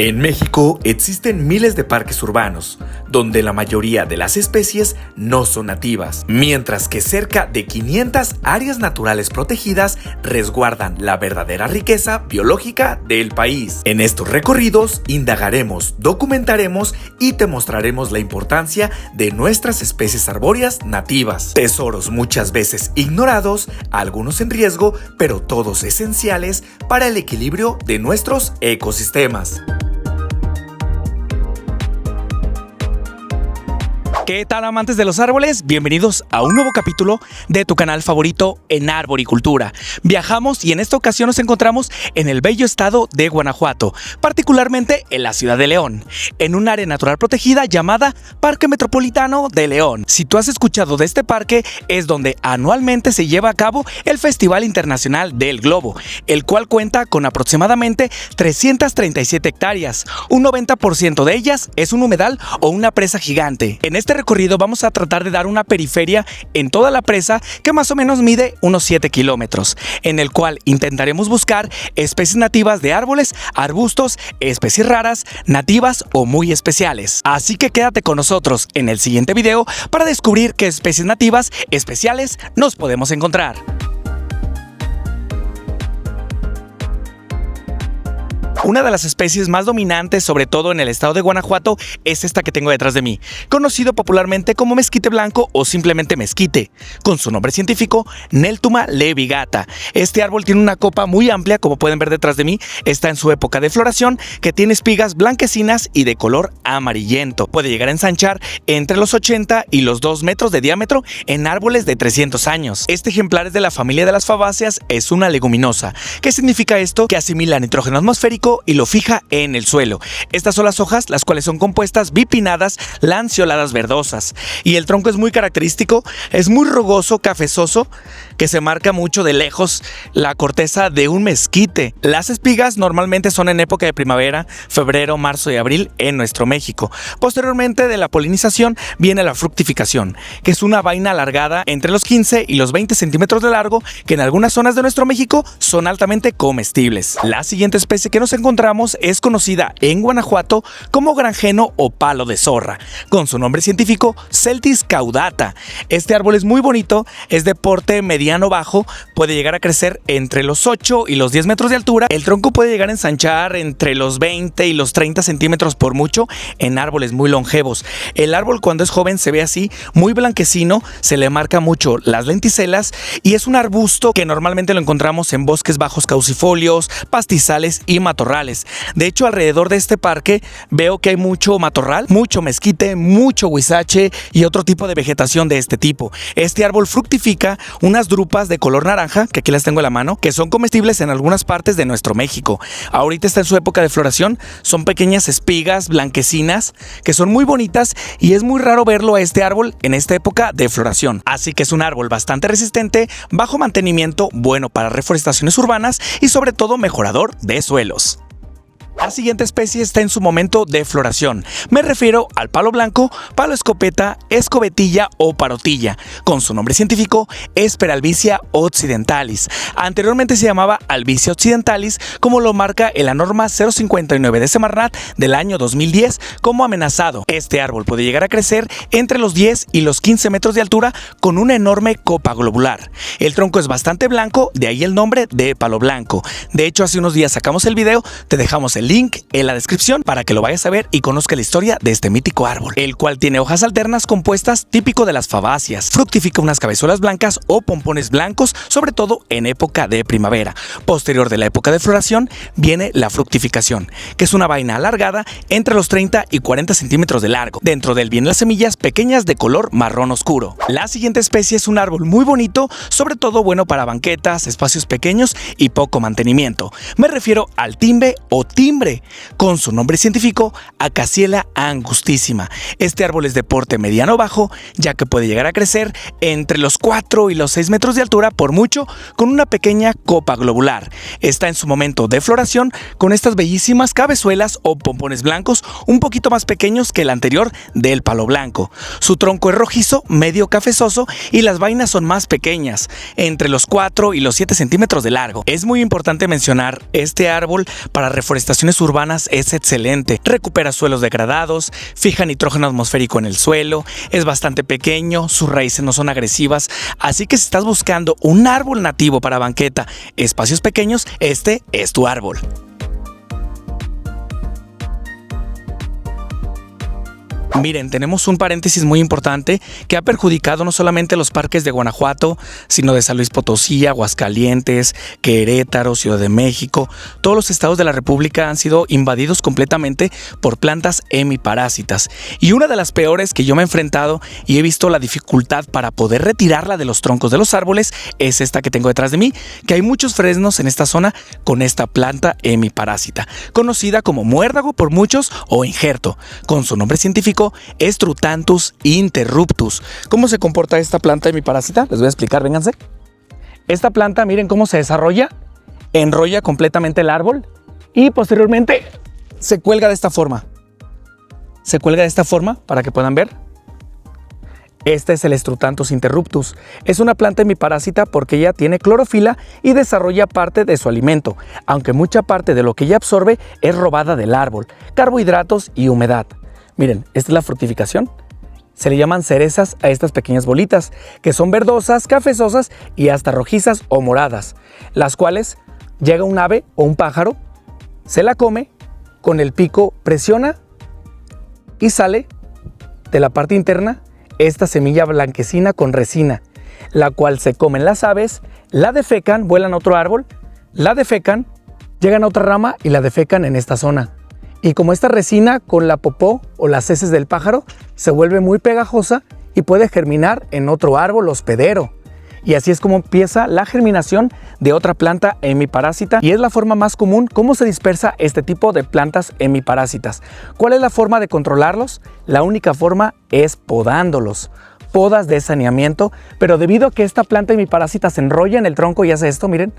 En México existen miles de parques urbanos, donde la mayoría de las especies no son nativas, mientras que cerca de 500 áreas naturales protegidas resguardan la verdadera riqueza biológica del país. En estos recorridos indagaremos, documentaremos y te mostraremos la importancia de nuestras especies arbóreas nativas. Tesoros muchas veces ignorados, algunos en riesgo, pero todos esenciales para el equilibrio de nuestros ecosistemas. ¿Qué tal, amantes de los árboles? Bienvenidos a un nuevo capítulo de tu canal favorito en Arboricultura. Viajamos y en esta ocasión nos encontramos en el bello estado de Guanajuato, particularmente en la ciudad de León, en un área natural protegida llamada Parque Metropolitano de León. Si tú has escuchado de este parque, es donde anualmente se lleva a cabo el Festival Internacional del Globo, el cual cuenta con aproximadamente 337 hectáreas. Un 90% de ellas es un humedal o una presa gigante. En este recorrido vamos a tratar de dar una periferia en toda la presa que más o menos mide unos 7 kilómetros, en el cual intentaremos buscar especies nativas de árboles, arbustos, especies raras, nativas o muy especiales. Así que quédate con nosotros en el siguiente video para descubrir qué especies nativas especiales nos podemos encontrar. Una de las especies más dominantes, sobre todo en el estado de Guanajuato, es esta que tengo detrás de mí, conocido popularmente como mezquite blanco o simplemente mezquite, con su nombre científico Neltuma levigata. Este árbol tiene una copa muy amplia, como pueden ver detrás de mí, está en su época de floración, que tiene espigas blanquecinas y de color amarillento. Puede llegar a ensanchar entre los 80 y los 2 metros de diámetro en árboles de 300 años. Este ejemplar es de la familia de las fabáceas, es una leguminosa. ¿Qué significa esto? Que asimila nitrógeno atmosférico y lo fija en el suelo. Estas son las hojas, las cuales son compuestas bipinnadas, lanceoladas verdosas. Y el tronco es muy característico, es muy rugoso, cafezoso, que se marca mucho de lejos la corteza de un mezquite. Las espigas normalmente son en época de primavera, febrero, marzo y abril en nuestro México. Posteriormente de la polinización viene la fructificación, que es una vaina alargada entre los 15 y los 20 centímetros de largo, que en algunas zonas de nuestro México son altamente comestibles. La siguiente especie que nos encontramos es conocida en Guanajuato como granjeno o palo de zorra, con su nombre científico Celtis caudata. Este árbol es muy bonito, es de porte mediano bajo, puede llegar a crecer entre los 8 y los 10 metros de altura. El tronco puede llegar a ensanchar entre los 20 y los 30 centímetros por mucho en árboles muy longevos. El árbol cuando es joven se ve así, muy blanquecino, se le marca mucho las lenticelas y es un arbusto que normalmente lo encontramos en bosques bajos caducifolios, pastizales y matorrales. De hecho, alrededor de este parque veo que hay mucho matorral, mucho mezquite, mucho huizache y otro tipo de vegetación de este tipo. Este árbol fructifica unas drupas de color naranja, que aquí las tengo en la mano, que son comestibles en algunas partes de nuestro México. Ahorita está en su época de floración, son pequeñas espigas blanquecinas que son muy bonitas y es muy raro verlo a este árbol en esta época de floración. Así que es un árbol bastante resistente, bajo mantenimiento, bueno para reforestaciones urbanas y sobre todo mejorador de suelos. La siguiente especie está en su momento de floración. Me refiero al palo blanco, palo escopeta, escobetilla o parotilla, con su nombre científico Esperalbicia occidentalis. Anteriormente se llamaba Albicia occidentalis, como lo marca en la norma 059 de Semarnat del año 2010 como amenazado. Este árbol puede llegar a crecer entre los 10 y los 15 metros de altura con una enorme copa globular. El tronco es bastante blanco, de ahí el nombre de palo blanco. De hecho, hace unos días sacamos el video, te dejamos el link en la descripción para que lo vayas a ver y conozca la historia de este mítico árbol, el cual tiene hojas alternas compuestas típico de las fabáceas. Fructifica unas cabezuelas blancas o pompones blancos, sobre todo en época de primavera. Posterior de la época de floración viene la fructificación, que es una vaina alargada entre los 30 y 40 centímetros de largo. Dentro de él vienen las semillas pequeñas de color marrón oscuro. La siguiente especie es un árbol muy bonito, sobre todo bueno para banquetas, espacios pequeños y poco mantenimiento. Me refiero al timbe o timbre, con su nombre científico Acaciela angustísima. Este árbol es de porte mediano bajo, ya que puede llegar a crecer entre los 4 y los 6 metros de altura por mucho, con una pequeña copa globular. Está en su momento de floración con estas bellísimas cabezuelas o pompones blancos, un poquito más pequeños que el anterior del palo blanco. Su tronco es rojizo, medio cafezoso y las vainas son más pequeñas, entre los 4 y los 7 centímetros de largo. Es muy importante mencionar este árbol para reforestación condiciones urbanas es excelente. Recupera suelos degradados, fija nitrógeno atmosférico en el suelo, es bastante pequeño, sus raíces no son agresivas, así que si estás buscando un árbol nativo para banqueta, espacios pequeños, este es tu árbol. Miren, tenemos un paréntesis muy importante que ha perjudicado no solamente los parques de Guanajuato, sino de San Luis Potosí, Aguascalientes, Querétaro, Ciudad de México. Todos los estados de la República han sido invadidos completamente por plantas hemiparásitas. Y una de las peores que yo me he enfrentado y he visto la dificultad para poder retirarla de los troncos de los árboles es esta que tengo detrás de mí, que hay muchos fresnos en esta zona con esta planta hemiparásita, conocida como muérdago por muchos o injerto, con su nombre científico es Truthanthus interruptus. ¿Cómo se comporta esta planta hemiparásita? Les voy a explicar, vénganse. Esta planta, miren cómo se desarrolla, enrolla completamente el árbol y posteriormente se cuelga de esta forma. Se cuelga de esta forma para que puedan ver. Este es el Truthanthus interruptus. Es una planta hemiparásita porque ella tiene clorofila y desarrolla parte de su alimento, aunque mucha parte de lo que ella absorbe es robada del árbol, carbohidratos y humedad. Miren, esta es la fructificación. Se le llaman cerezas a estas pequeñas bolitas, que son verdosas, cafezosas y hasta rojizas o moradas, las cuales llega un ave o un pájaro, se la come, con el pico presiona y sale de la parte interna esta semilla blanquecina con resina, la cual se comen las aves, la defecan, vuelan a otro árbol, la defecan, llegan a otra rama y la defecan en esta zona. Y como esta resina con la popó o las heces del pájaro se vuelve muy pegajosa y puede germinar en otro árbol hospedero. Y así es como empieza la germinación de otra planta hemiparásita y es la forma más común cómo se dispersa este tipo de plantas hemiparásitas. ¿Cuál es la forma de controlarlos? La única forma es podándolos. Podas de saneamiento, pero debido a que esta planta hemiparásita se enrolla en el tronco y hace esto, miren.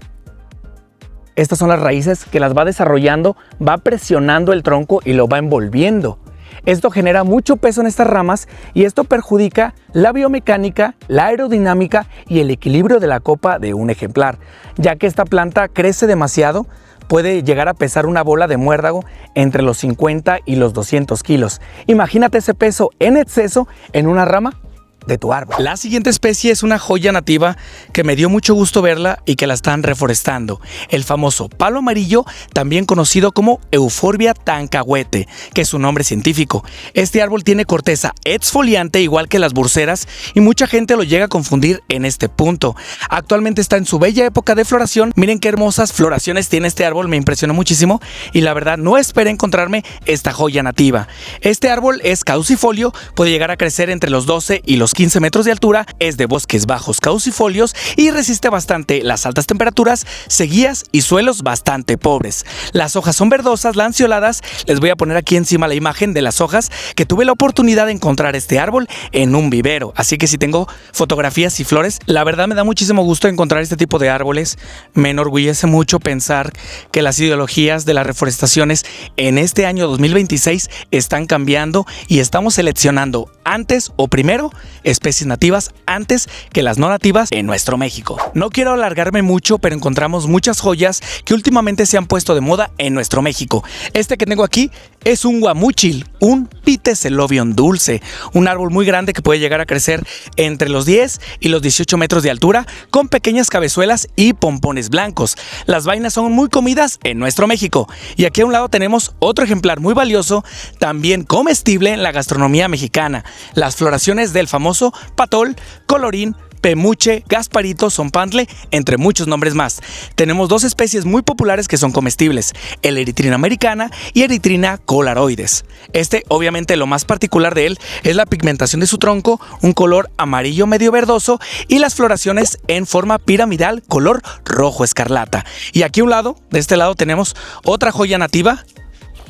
Estas son las raíces que las va desarrollando, va presionando el tronco y lo va envolviendo. Esto genera mucho peso en estas ramas y esto perjudica la biomecánica, la aerodinámica y el equilibrio de la copa de un ejemplar, ya que esta planta crece demasiado, puede llegar a pesar una bola de muérdago entre los 50 y los 200 kilos. Imagínate ese peso en exceso en una rama de tu árbol. La siguiente especie es una joya nativa que me dio mucho gusto verla y que la están reforestando. El famoso palo amarillo, también conocido como Euphorbia tancahuete, que es su nombre científico. Este árbol tiene corteza exfoliante igual que las burseras y mucha gente lo llega a confundir en este punto. Actualmente está en su bella época de floración. Miren qué hermosas floraciones tiene este árbol, me impresionó muchísimo y la verdad no esperé encontrarme esta joya nativa. Este árbol es caducifolio, puede llegar a crecer entre los 12 y los 15 metros de altura, es de bosques bajos caducifolios y resiste bastante las altas temperaturas, sequías y suelos bastante pobres. Las hojas son verdosas, lanceoladas. Les voy a poner aquí encima la imagen de las hojas que tuve la oportunidad de encontrar este árbol en un vivero, así que si tengo fotografías y flores, la verdad me da muchísimo gusto encontrar este tipo de árboles. Me enorgullece mucho pensar que las ideologías de las reforestaciones en este año 2026 están cambiando y estamos seleccionando antes o primero especies nativas antes que las no nativas en nuestro México. No quiero alargarme mucho, pero encontramos muchas joyas que últimamente se han puesto de moda en nuestro México. Este que tengo aquí es un guamúchil, un Pitecelobion dulce, un árbol muy grande que puede llegar a crecer entre los 10 y los 18 metros de altura, con pequeñas cabezuelas y pompones blancos. Las vainas son muy comidas en nuestro México. Y aquí a un lado tenemos otro ejemplar muy valioso, también comestible en la gastronomía mexicana, las floraciones del famoso patol, colorín, pemuche, gasparito, zompantle, entre muchos nombres más. Tenemos dos especies muy populares que son comestibles, el Erythrina americana y Erythrina colaroides. Este, obviamente, lo más particular de él es la pigmentación de su tronco, un color amarillo medio verdoso y las floraciones en forma piramidal, color rojo escarlata. Y aquí a un lado, de este lado, tenemos otra joya nativa,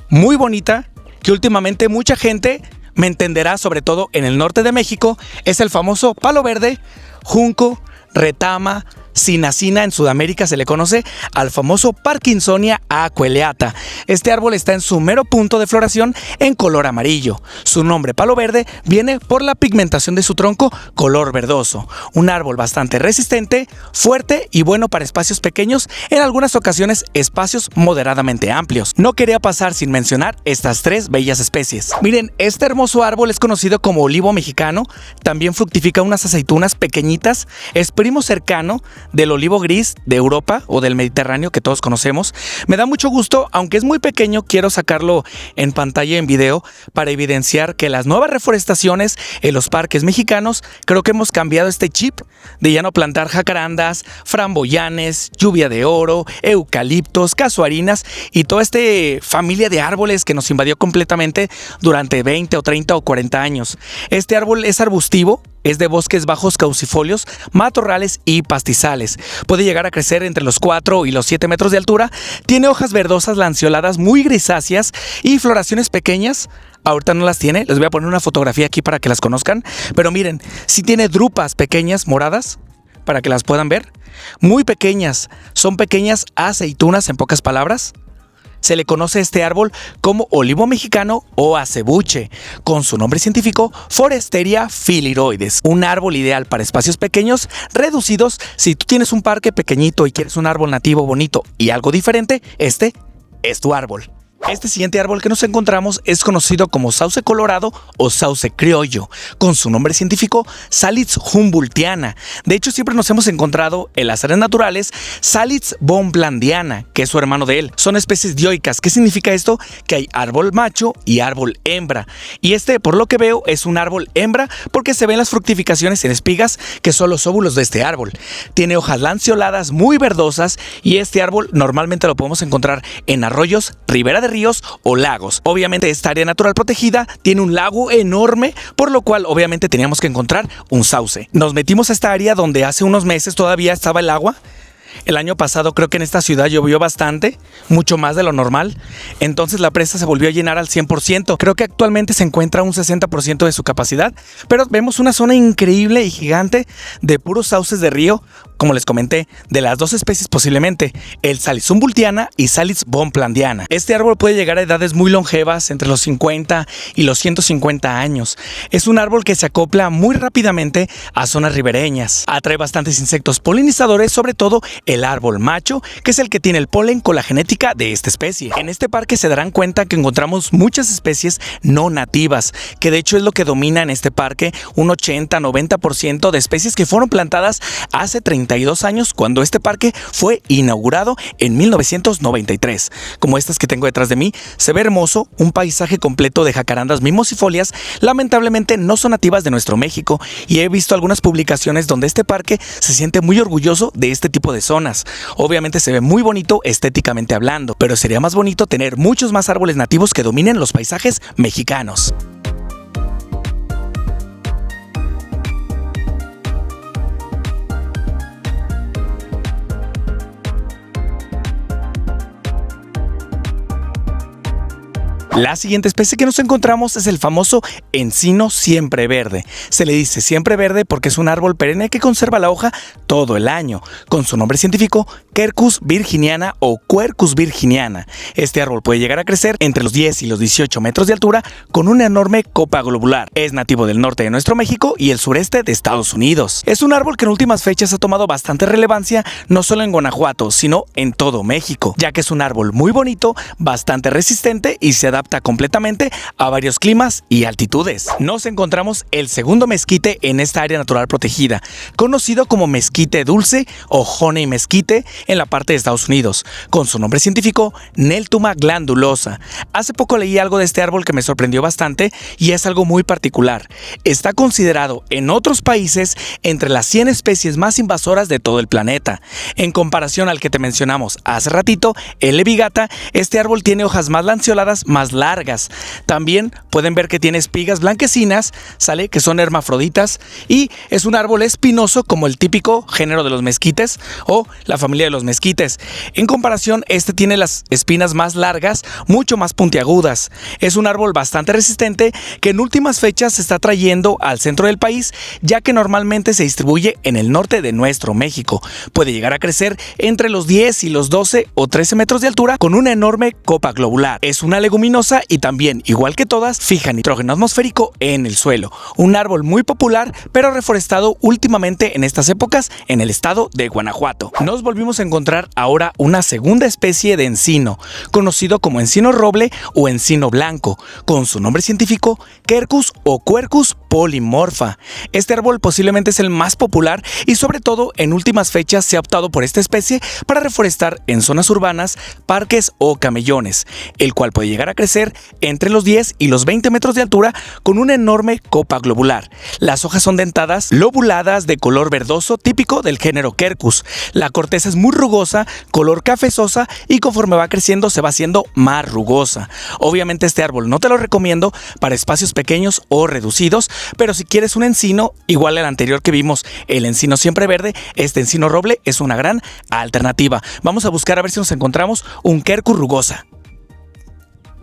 muy bonita, que últimamente mucha gente me entenderá, sobre todo en el norte de México, es el famoso palo verde, junco, retama, Cinacina en Sudamérica se le conoce al famoso Parkinsonia aqueleata. Este árbol está en su mero punto de floración en color amarillo. Su nombre palo verde viene por la pigmentación de su tronco color verdoso. Un árbol bastante resistente, fuerte y bueno para espacios pequeños, en algunas ocasiones espacios moderadamente amplios. No quería pasar sin mencionar estas tres bellas especies. Miren, este hermoso árbol es conocido como olivo mexicano, también fructifica unas aceitunas pequeñitas, es primo cercano del olivo gris de Europa o del Mediterráneo que todos conocemos. Me da mucho gusto, aunque es muy pequeño, quiero sacarlo en pantalla en video para evidenciar que las nuevas reforestaciones en los parques mexicanos, creo que hemos cambiado este chip de ya no plantar jacarandas, framboyanes, lluvia de oro, eucaliptos, casuarinas y toda esta familia de árboles que nos invadió completamente durante 20 o 30 o 40 años. Este árbol es arbustivo, es de bosques bajos caducifolios, matorrales y pastizales. Puede llegar a crecer entre los 4 y los 7 metros de altura. Tiene hojas verdosas lanceoladas muy grisáceas y floraciones pequeñas. Ahorita no las tiene, les voy a poner una fotografía aquí para que las conozcan. Pero miren, sí tiene drupas pequeñas moradas para que las puedan ver. Muy pequeñas, son pequeñas aceitunas en pocas palabras. Se le conoce a este árbol como olivo mexicano o acebuche, con su nombre científico Foresteria philiroides. Un árbol ideal para espacios pequeños, reducidos. Si tú tienes un parque pequeñito y quieres un árbol nativo bonito y algo diferente, este es tu árbol. Este siguiente árbol que nos encontramos es conocido como sauce colorado o sauce criollo, con su nombre científico Salix humboldtiana. De hecho, siempre nos hemos encontrado en las áreas naturales Salix bonplandiana, que es su hermano de él. Son especies dioicas. ¿Qué significa esto? Que hay árbol macho y árbol hembra. Y este, por lo que veo, es un árbol hembra porque se ven las fructificaciones en espigas, que son los óvulos de este árbol. Tiene hojas lanceoladas muy verdosas y este árbol normalmente lo podemos encontrar en arroyos, ribera de ríos o lagos. Obviamente esta área natural protegida tiene un lago enorme, por lo cual obviamente teníamos que encontrar un sauce. Nos metimos a esta área donde hace unos meses todavía estaba el agua. El año pasado creo que en esta ciudad llovió bastante, mucho más de lo normal, entonces la presa se volvió a llenar al 100%. Creo que actualmente se encuentra a un 60% de su capacidad, pero vemos una zona increíble y gigante de puros sauces de río, como les comenté, de las dos especies posiblemente, el Salix humboldtiana y Salix bonplandiana. Este árbol puede llegar a edades muy longevas, entre los 50 y los 150 años. Es un árbol que se acopla muy rápidamente a zonas ribereñas. Atrae bastantes insectos polinizadores, sobre todo el árbol macho, que es el que tiene el polen con la genética de esta especie. En este parque se darán cuenta que encontramos muchas especies no nativas, que de hecho es lo que domina en este parque, un 80-90% de especies que fueron plantadas hace 32 años, cuando este parque fue inaugurado en 1993. Como estas que tengo detrás de mí, se ve hermoso, un paisaje completo de jacarandas mimosifolias. Lamentablemente no son nativas de nuestro México y he visto algunas publicaciones donde este parque se siente muy orgulloso de este tipo de zonas. Obviamente se ve muy bonito estéticamente hablando, pero sería más bonito tener muchos más árboles nativos que dominen los paisajes mexicanos. La siguiente especie que nos encontramos es el famoso encino siempre verde. Se le dice siempre verde porque es un árbol perenne que conserva la hoja todo el año, con su nombre científico Quercus virginiana o Quercus virginiana. Este árbol puede llegar a crecer entre los 10 y los 18 metros de altura con una enorme copa globular. Es nativo del norte de nuestro México y el sureste de Estados Unidos. Es un árbol que en últimas fechas ha tomado bastante relevancia no solo en Guanajuato, sino en todo México, ya que es un árbol muy bonito, bastante resistente y se adapta completamente a varios climas y altitudes. Nos encontramos el segundo mezquite en esta área natural protegida, conocido como mezquite dulce o honey mesquite en la parte de Estados Unidos, con su nombre científico Neltuma glandulosa. Hace poco leí algo de este árbol que me sorprendió bastante y es algo muy particular. Está considerado en otros países entre las 100 especies más invasoras de todo el planeta. En comparación al que te mencionamos hace ratito, el levigata, este árbol tiene hojas más lanceoladas, más largas. También pueden ver que tiene espigas blanquecinas, ¿sale? Que son hermafroditas, y es un árbol espinoso como el típico género de los mezquites o la familia de de los mezquites. En comparación, este tiene las espinas más largas, mucho más puntiagudas. Es un árbol bastante resistente que en últimas fechas se está trayendo al centro del país, ya que normalmente se distribuye en el norte de nuestro México. Puede llegar a crecer entre los 10 y los 12 o 13 metros de altura con una enorme copa globular. Es una leguminosa y también, igual que todas, fija nitrógeno atmosférico en el suelo. Un árbol muy popular, pero reforestado últimamente en estas épocas en el estado de Guanajuato. Nos volvimos a encontrar ahora una segunda especie de encino, conocido como encino roble o encino blanco, con su nombre científico Quercus o Quercus polymorpha. Este árbol posiblemente es el más popular y sobre todo en últimas fechas se ha optado por esta especie para reforestar en zonas urbanas, parques o camellones, el cual puede llegar a crecer entre los 10 y los 20 metros de altura con una enorme copa globular. Las hojas son dentadas, lobuladas, de color verdoso típico del género Quercus. La corteza es muy rugosa, color cafezosa y conforme va creciendo se va haciendo más rugosa. Obviamente este árbol no te lo recomiendo para espacios pequeños o reducidos, pero si quieres un encino, igual al anterior que vimos, el encino siempre verde, este encino roble es una gran alternativa. Vamos a buscar a ver si nos encontramos un Quercus rugosa.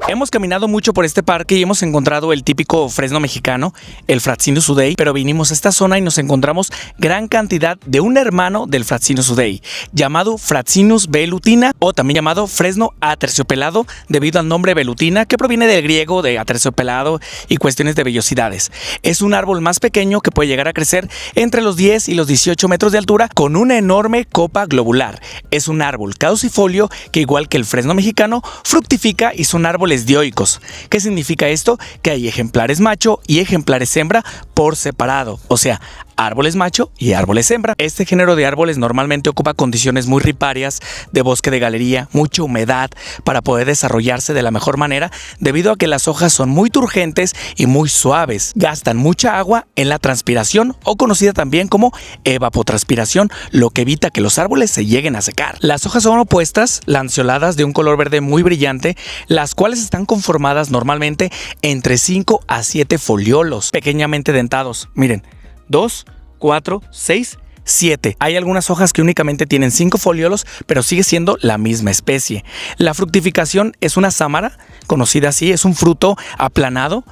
Hemos caminado mucho por este parque y hemos encontrado el típico fresno mexicano, el Fraxinus udei, pero vinimos a esta zona y nos encontramos gran cantidad de un hermano del Fraxinus udei, llamado Fraxinus velutina o también llamado fresno aterciopelado debido al nombre velutina que proviene del griego de aterciopelado y cuestiones de vellosidades. Es un árbol más pequeño que puede llegar a crecer entre los 10 y los 18 metros de altura con una enorme copa globular. Es un árbol caducifolio que igual que el fresno mexicano fructifica y son árboles dioicos. ¿Qué significa esto? Que hay ejemplares macho y ejemplares hembra por separado, o sea, árboles macho y árboles hembra. Este género de árboles normalmente ocupa condiciones muy riparias, de bosque de galería, mucha humedad para poder desarrollarse de la mejor manera debido a que las hojas son muy turgentes y muy suaves. Gastan mucha agua en la transpiración o conocida también como evapotranspiración, lo que evita que los árboles se lleguen a secar. Las hojas son opuestas, lanceoladas de un color verde muy brillante, las cuales están conformadas normalmente entre 5 a 7 foliolos pequeñamente dentados. Miren, 2, 4, 6, 7. Hay algunas hojas que únicamente tienen 5 foliolos, pero sigue siendo la misma especie. La fructificación es una sámara, conocida así, es un fruto aplanado,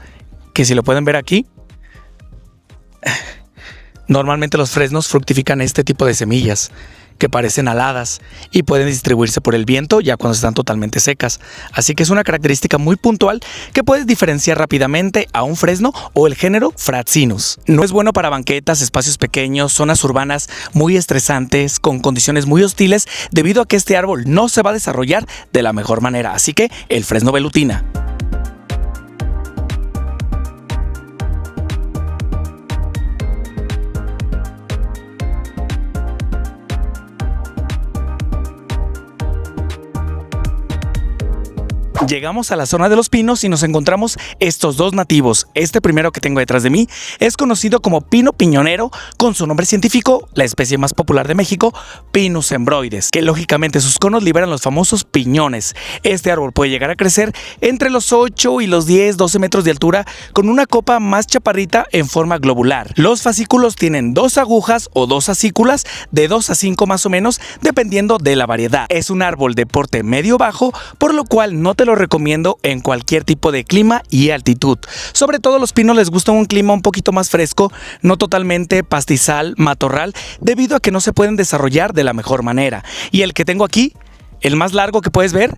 que si lo pueden ver aquí, normalmente los fresnos fructifican este tipo de semillas que parecen aladas y pueden distribuirse por el viento ya cuando están totalmente secas. Así que es una característica muy puntual que puedes diferenciar rápidamente a un fresno o el género Fraxinus. No es bueno para banquetas, espacios pequeños, zonas urbanas muy estresantes, con condiciones muy hostiles, debido a que este árbol no se va a desarrollar de la mejor manera. Así que el fresno velutina. Llegamos a la zona de los pinos y nos encontramos estos dos nativos. Este primero que tengo detrás de mí es conocido como pino piñonero, con su nombre científico, la especie más popular de México, Pinus embroides, que lógicamente sus conos liberan los famosos piñones. Este árbol puede llegar a crecer entre los 8 y los 10, 12 metros de altura con una copa más chaparrita en forma globular. Los fascículos tienen 2 agujas o 2 acículas de 2 a 5 más o menos, dependiendo de la variedad. Es un árbol de porte medio-bajo, por lo cual no te lo recomiendo en cualquier tipo de clima y altitud. Sobre todo los pinos les gusta un clima un poquito más fresco, no totalmente pastizal, matorral, debido a que no se pueden desarrollar de la mejor manera. Y el que tengo aquí, el más largo que puedes ver,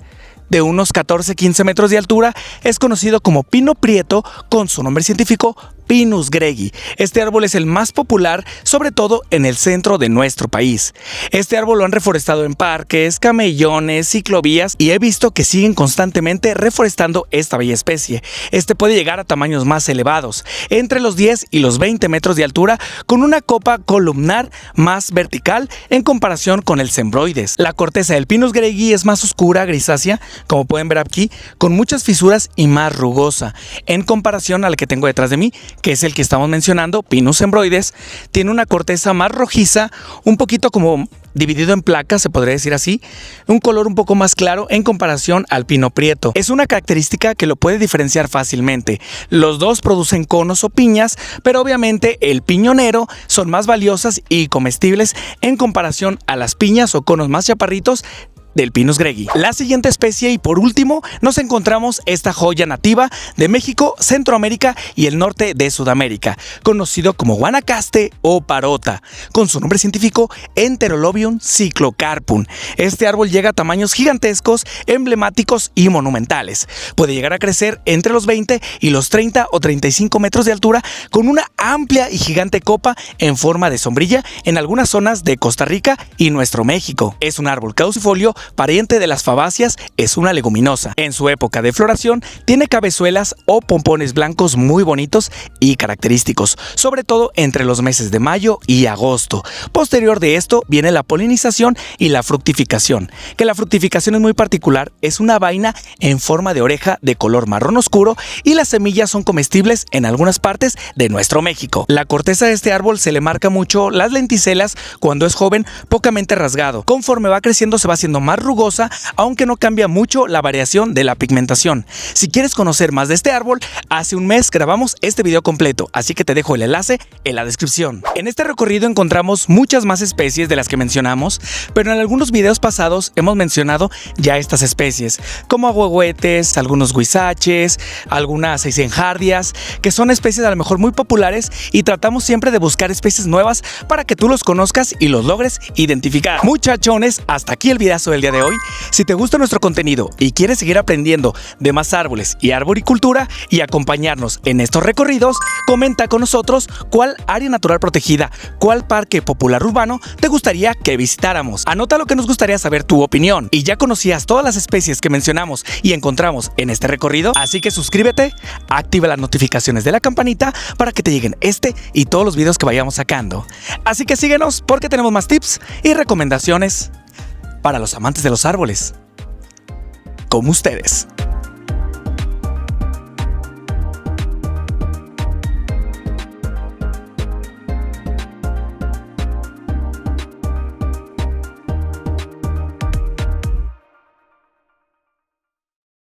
de unos 14-15 metros de altura, es conocido como pino prieto, con su nombre científico Pinus gregi. Este árbol es el más popular, sobre todo en el centro de nuestro país. Este árbol lo han reforestado en parques, camellones, ciclovías y he visto que siguen constantemente reforestando esta bella especie. Este puede llegar a tamaños más elevados, entre los 10 y los 20 metros de altura, con una copa columnar más vertical en comparación con el cembroides. La corteza del Pinus gregi es más oscura, grisácea, como pueden ver aquí, con muchas fisuras y más rugosa. En comparación al que tengo detrás de mí, que es el que estamos mencionando, Pinus embroides, tiene una corteza más rojiza, un poquito como dividido en placas, se podría decir así, un color un poco más claro en comparación al pino prieto. Es una característica que lo puede diferenciar fácilmente. Los dos producen conos o piñas, pero obviamente el piñonero son más valiosas y comestibles en comparación a las piñas o conos más chaparritos del Pinus greggii. La siguiente especie y por último nos encontramos esta joya nativa de México, Centroamérica y el norte de Sudamérica, conocido como Guanacaste o parota, con su nombre científico Enterolobium cyclocarpum. Este árbol llega a tamaños gigantescos, emblemáticos y monumentales. Puede llegar a crecer entre los 20 y los 30 o 35 metros de altura, con una amplia y gigante copa en forma de sombrilla en algunas zonas de Costa Rica y nuestro México. Es un árbol caducifolio, pariente de las fabáceas, es una leguminosa. En su época de floración tiene cabezuelas o pompones blancos muy bonitos y característicos, sobre todo entre los meses de mayo y agosto. Posterior de esto viene la polinización y la fructificación, que la fructificación es muy particular, es una vaina en forma de oreja de color marrón oscuro y las semillas son comestibles en algunas partes de nuestro México. La corteza de este árbol se le marca mucho las lenticelas cuando es joven, pocamente rasgado. Conforme va creciendo se va haciendo más rugosa, aunque no cambia mucho la variación de la pigmentación. Si quieres conocer más de este árbol, hace un mes grabamos este video completo, así que te dejo el enlace en la descripción. En este recorrido encontramos muchas más especies de las que mencionamos, pero en algunos videos pasados hemos mencionado ya estas especies, como ahuehuetes, algunos huizaches, algunas eisenhardias, que son especies a lo mejor muy populares y tratamos siempre de buscar especies nuevas para que tú los conozcas y los logres identificar. Muchachones, hasta aquí el videazo del día de hoy. Si te gusta nuestro contenido y quieres seguir aprendiendo de más árboles y arboricultura y acompañarnos en estos recorridos, comenta con nosotros cuál área natural protegida, cuál parque popular urbano te gustaría que visitáramos. Anota lo que nos gustaría saber tu opinión. Y ya conocías todas las especies que mencionamos y encontramos en este recorrido, así que suscríbete, activa las notificaciones de la campanita para que te lleguen este y todos los videos que vayamos sacando. Así que síguenos porque tenemos más tips y recomendaciones para los amantes de los árboles, como ustedes.